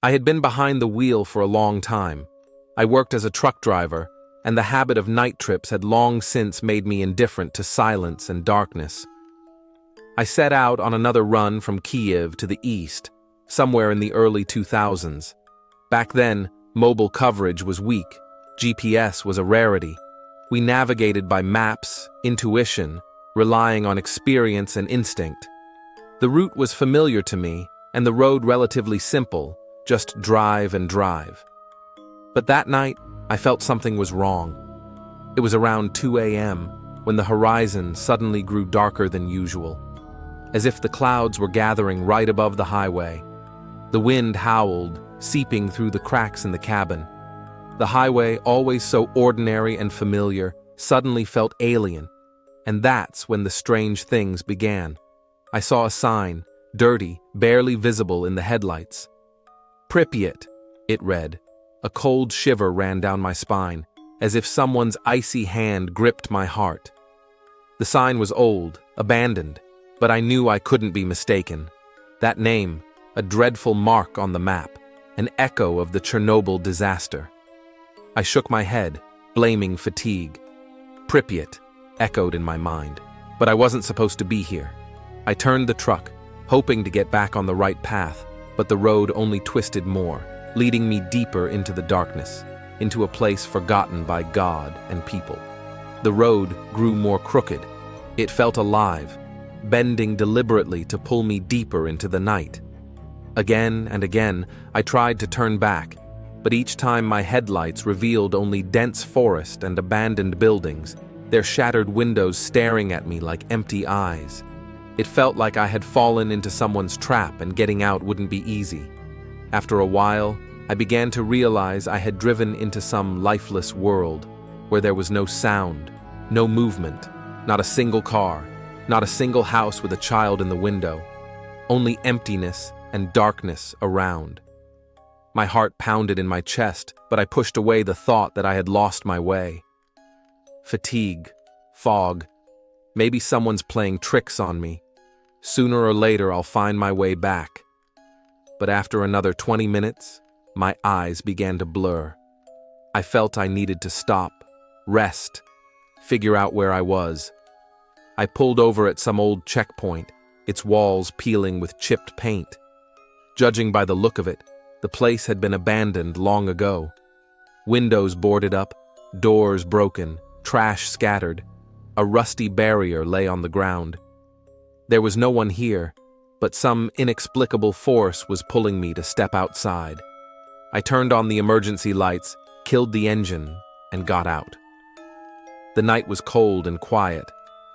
I had been behind the wheel for a long time. I worked as a truck driver, and the habit of night trips had long since made me indifferent to silence and darkness. I set out on another run from Kiev to the east, somewhere in the early 2000s. Back then, mobile coverage was weak. GPS was a rarity. We navigated by maps, intuition, relying on experience and instinct. The route was familiar to me, and the road relatively simple, just drive and drive. But that night, I felt something was wrong. It was around 2 a.m. when the horizon suddenly grew darker than usual, as if the clouds were gathering right above the highway. The wind howled, seeping through the cracks in the cabin. The highway, always so ordinary and familiar, suddenly felt alien, and that's when the strange things began. I saw a sign, dirty, barely visible in the headlights. Pripyat, it read. A cold shiver ran down my spine, as if someone's icy hand gripped my heart. The sign was old, abandoned, but I knew I couldn't be mistaken. That name, a dreadful mark on the map, an echo of the Chernobyl disaster. I shook my head, blaming fatigue. Pripyat echoed in my mind, but I wasn't supposed to be here. I turned the truck, hoping to get back on the right path, but the road only twisted more, leading me deeper into the darkness, into a place forgotten by God and people. The road grew more crooked. It felt alive, bending deliberately to pull me deeper into the night. Again and again, I tried to turn back, but each time my headlights revealed only dense forest and abandoned buildings, their shattered windows staring at me like empty eyes. It felt like I had fallen into someone's trap and getting out wouldn't be easy. After a while, I began to realize I had driven into some lifeless world, where there was no sound, no movement, not a single car, not a single house with a child in the window, only emptiness and darkness around. My heart pounded in my chest, but I pushed away the thought that I had lost my way. Fatigue, fog, maybe someone's playing tricks on me. Sooner or later I'll find my way back. But after another 20 minutes, my eyes began to blur. I felt I needed to stop, rest, figure out where I was. I pulled over at some old checkpoint, its walls peeling with chipped paint. Judging by the look of it, the place had been abandoned long ago. Windows boarded up, doors broken, trash scattered. A rusty barrier lay on the ground. There was no one here, but some inexplicable force was pulling me to step outside. I turned on the emergency lights, killed the engine, and got out. The night was cold and quiet.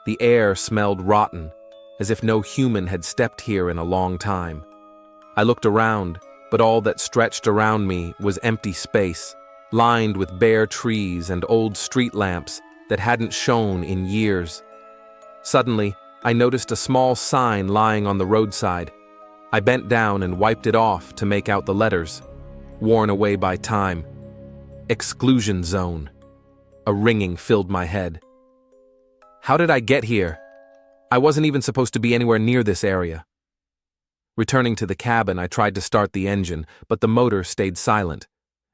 The air smelled rotten, as if no human had stepped here in a long time. I looked around, but all that stretched around me was empty space, lined with bare trees and old street lamps that hadn't shone in years. Suddenly, I noticed a small sign lying on the roadside. I bent down and wiped it off to make out the letters, worn away by time. Exclusion zone. A ringing filled my head. How did I get here? I wasn't even supposed to be anywhere near this area. Returning to the cabin, I tried to start the engine, but the motor stayed silent,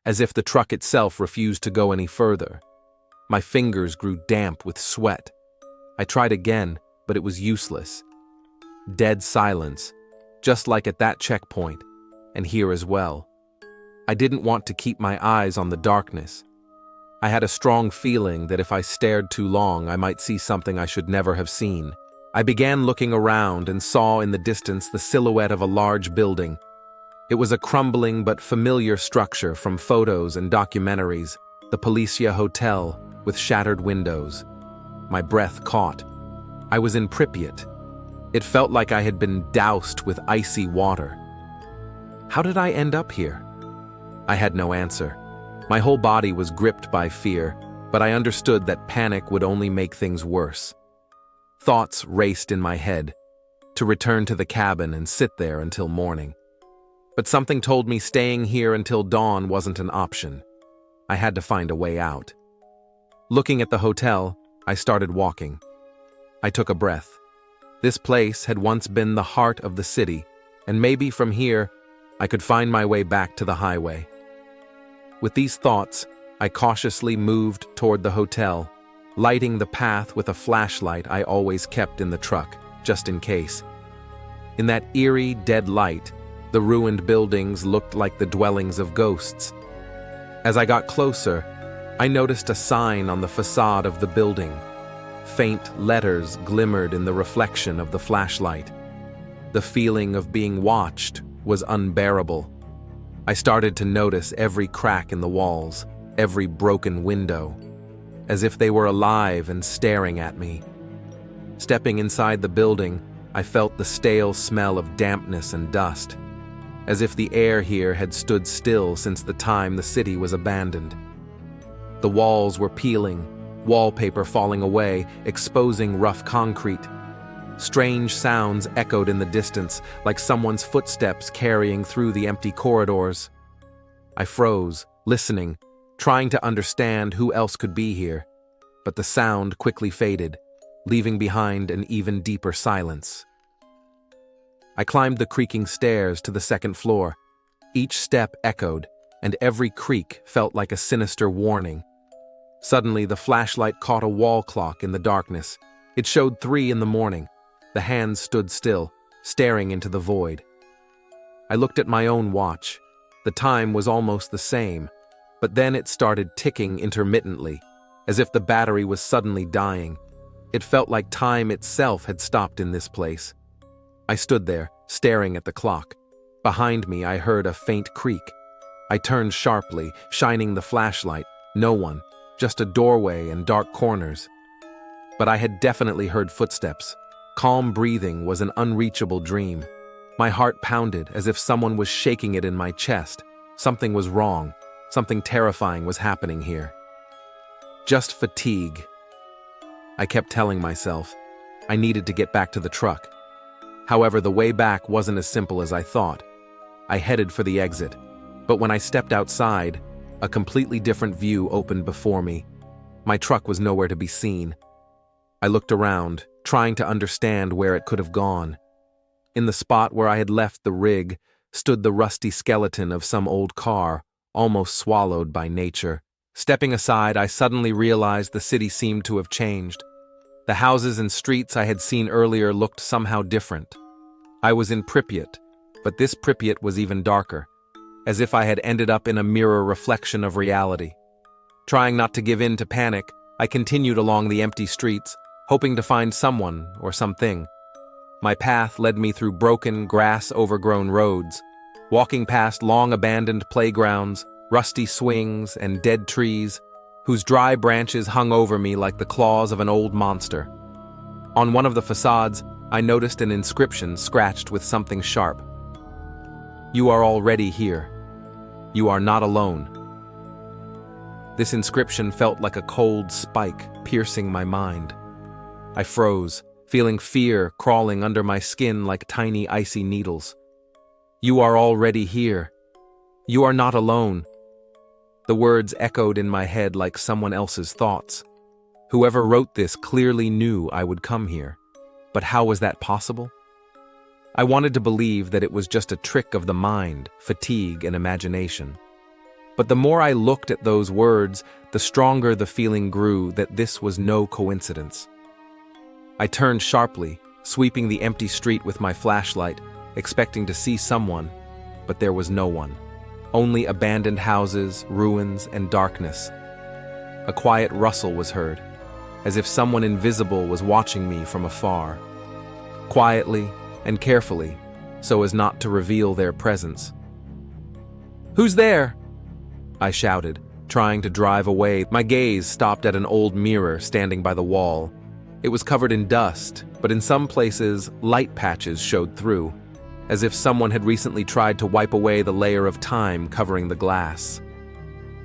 as if the truck itself refused to go any further. My fingers grew damp with sweat. I tried again, but it was useless. Dead silence, just like at that checkpoint, and here as well. I didn't want to keep my eyes on the darkness. I had a strong feeling that if I stared too long, I might see something I should never have seen. I began looking around and saw in the distance the silhouette of a large building. It was a crumbling but familiar structure from photos and documentaries, the Policia Hotel with shattered windows. My breath caught. I was in Pripyat. It felt like I had been doused with icy water. How did I end up here? I had no answer. My whole body was gripped by fear, but I understood that panic would only make things worse. Thoughts raced in my head, to return to the cabin and sit there until morning. But something told me staying here until dawn wasn't an option. I had to find a way out. Looking at the hotel, I started walking. I took a breath. This place had once been the heart of the city, and maybe from here, I could find my way back to the highway. With these thoughts, I cautiously moved toward the hotel, lighting the path with a flashlight I always kept in the truck, just in case. In that eerie, dead light, the ruined buildings looked like the dwellings of ghosts. As I got closer, I noticed a sign on the facade of the building. Faint letters glimmered in the reflection of the flashlight. The feeling of being watched was unbearable. I started to notice every crack in the walls, every broken window, as if they were alive and staring at me. Stepping inside the building, I felt the stale smell of dampness and dust, as if the air here had stood still since the time the city was abandoned. The walls were peeling, wallpaper falling away, exposing rough concrete. Strange sounds echoed in the distance, like someone's footsteps carrying through the empty corridors. I froze, listening, trying to understand who else could be here, but the sound quickly faded, leaving behind an even deeper silence. I climbed the creaking stairs to the second floor. Each step echoed, and every creak felt like a sinister warning. Suddenly, the flashlight caught a wall clock in the darkness. It showed 3 a.m. The hands stood still, staring into the void. I looked at my own watch. The time was almost the same, but then it started ticking intermittently, as if the battery was suddenly dying. It felt like time itself had stopped in this place. I stood there, staring at the clock. Behind me, I heard a faint creak. I turned sharply, shining the flashlight. No one, just a doorway and dark corners. But I had definitely heard footsteps. Calm breathing was an unreachable dream. My heart pounded as if someone was shaking it in my chest. Something was wrong. Something terrifying was happening here. Just fatigue. I kept telling myself. I needed to get back to the truck. However, the way back wasn't as simple as I thought. I headed for the exit, but when I stepped outside, a completely different view opened before me. My truck was nowhere to be seen. I looked around, trying to understand where it could have gone. In the spot where I had left the rig stood the rusty skeleton of some old car, almost swallowed by nature. Stepping aside, I suddenly realized the city seemed to have changed. The houses and streets I had seen earlier looked somehow different. I was in Pripyat, but this Pripyat was even darker, as if I had ended up in a mirror reflection of reality. Trying not to give in to panic, I continued along the empty streets, hoping to find someone or something. My path led me through broken, grass-overgrown roads, walking past long-abandoned playgrounds, rusty swings, and dead trees, whose dry branches hung over me like the claws of an old monster. On one of the facades, I noticed an inscription scratched with something sharp. "You are already here. You are not alone." This inscription felt like a cold spike piercing my mind. I froze, feeling fear crawling under my skin like tiny icy needles. "You are already here. You are not alone." The words echoed in my head like someone else's thoughts. Whoever wrote this clearly knew I would come here. But how was that possible? I wanted to believe that it was just a trick of the mind, fatigue, and imagination. But the more I looked at those words, the stronger the feeling grew that this was no coincidence. I turned sharply, sweeping the empty street with my flashlight, expecting to see someone, but there was no one. Only abandoned houses, ruins, and darkness. A quiet rustle was heard, as if someone invisible was watching me from afar. Quietly and carefully, so as not to reveal their presence. "Who's there?" I shouted, trying to drive away. My gaze stopped at an old mirror standing by the wall. It was covered in dust, but in some places, light patches showed through, as if someone had recently tried to wipe away the layer of time covering the glass.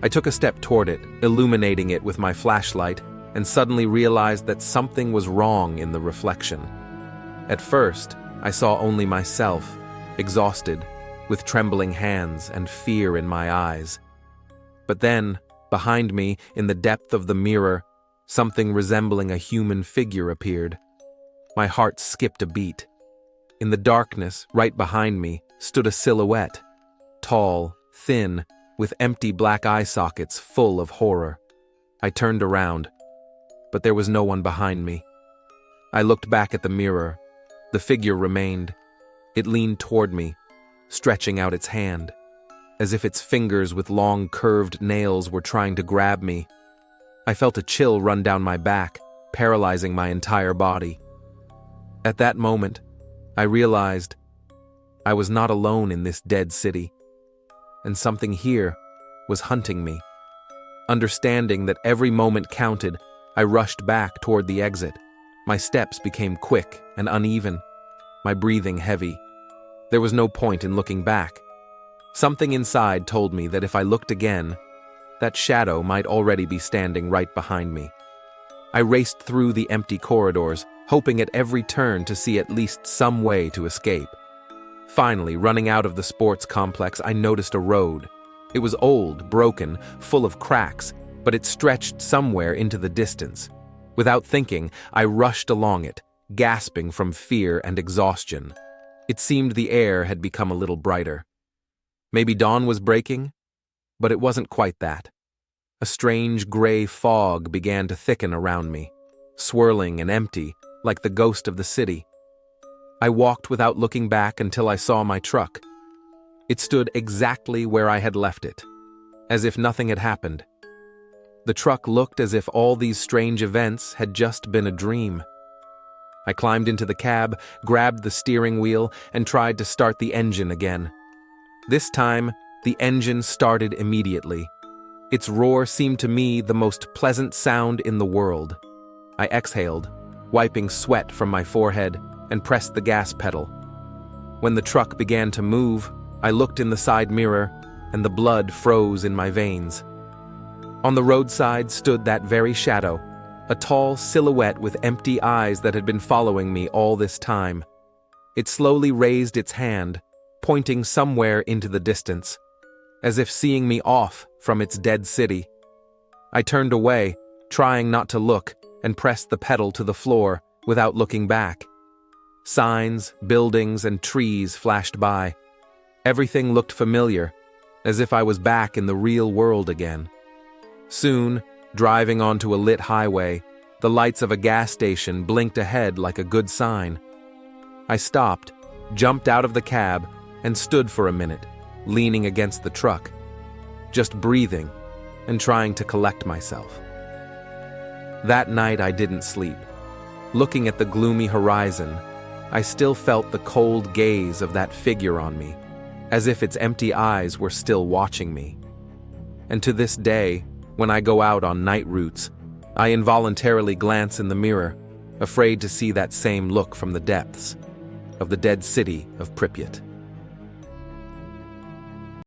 I took a step toward it, illuminating it with my flashlight, and suddenly realized that something was wrong in the reflection. At first, I saw only myself, exhausted, with trembling hands and fear in my eyes. But then, behind me, in the depth of the mirror, something resembling a human figure appeared. My heart skipped a beat. In the darkness, right behind me, stood a silhouette, tall, thin, with empty black eye sockets full of horror. I turned around, but there was no one behind me. I looked back at the mirror. The figure remained. It leaned toward me, stretching out its hand, as if its fingers with long curved nails were trying to grab me. I felt a chill run down my back, paralyzing my entire body. At that moment, I realized I was not alone in this dead city, and something here was hunting me. Understanding that every moment counted, I rushed back toward the exit. My steps became quick and uneven, my breathing heavy. There was no point in looking back. Something inside told me that if I looked again, that shadow might already be standing right behind me. I raced through the empty corridors, hoping at every turn to see at least some way to escape. Finally, running out of the sports complex, I noticed a road. It was old, broken, full of cracks, but it stretched somewhere into the distance. Without thinking, I rushed along it, gasping from fear and exhaustion. It seemed the air had become a little brighter. Maybe dawn was breaking, but it wasn't quite that. A strange gray fog began to thicken around me, swirling and empty, like the ghost of the city. I walked without looking back until I saw my truck. It stood exactly where I had left it, as if nothing had happened. The truck looked as if all these strange events had just been a dream. I climbed into the cab, grabbed the steering wheel, and tried to start the engine again. This time, the engine started immediately. Its roar seemed to me the most pleasant sound in the world. I exhaled, wiping sweat from my forehead, and pressed the gas pedal. When the truck began to move, I looked in the side mirror, and the blood froze in my veins. On the roadside stood that very shadow, a tall silhouette with empty eyes that had been following me all this time. It slowly raised its hand, pointing somewhere into the distance, as if seeing me off from its dead city. I turned away, trying not to look, and pressed the pedal to the floor without looking back. Signs, buildings, and trees flashed by. Everything looked familiar, as if I was back in the real world again. Soon, driving onto a lit highway, the lights of a gas station blinked ahead like a good sign. I stopped, jumped out of the cab, and stood for a minute, leaning against the truck, just breathing and trying to collect myself. That night I didn't sleep. Looking at the gloomy horizon, I still felt the cold gaze of that figure on me, as if its empty eyes were still watching me. And to this day, when I go out on night routes, I involuntarily glance in the mirror, afraid to see that same look from the depths of the dead city of Pripyat.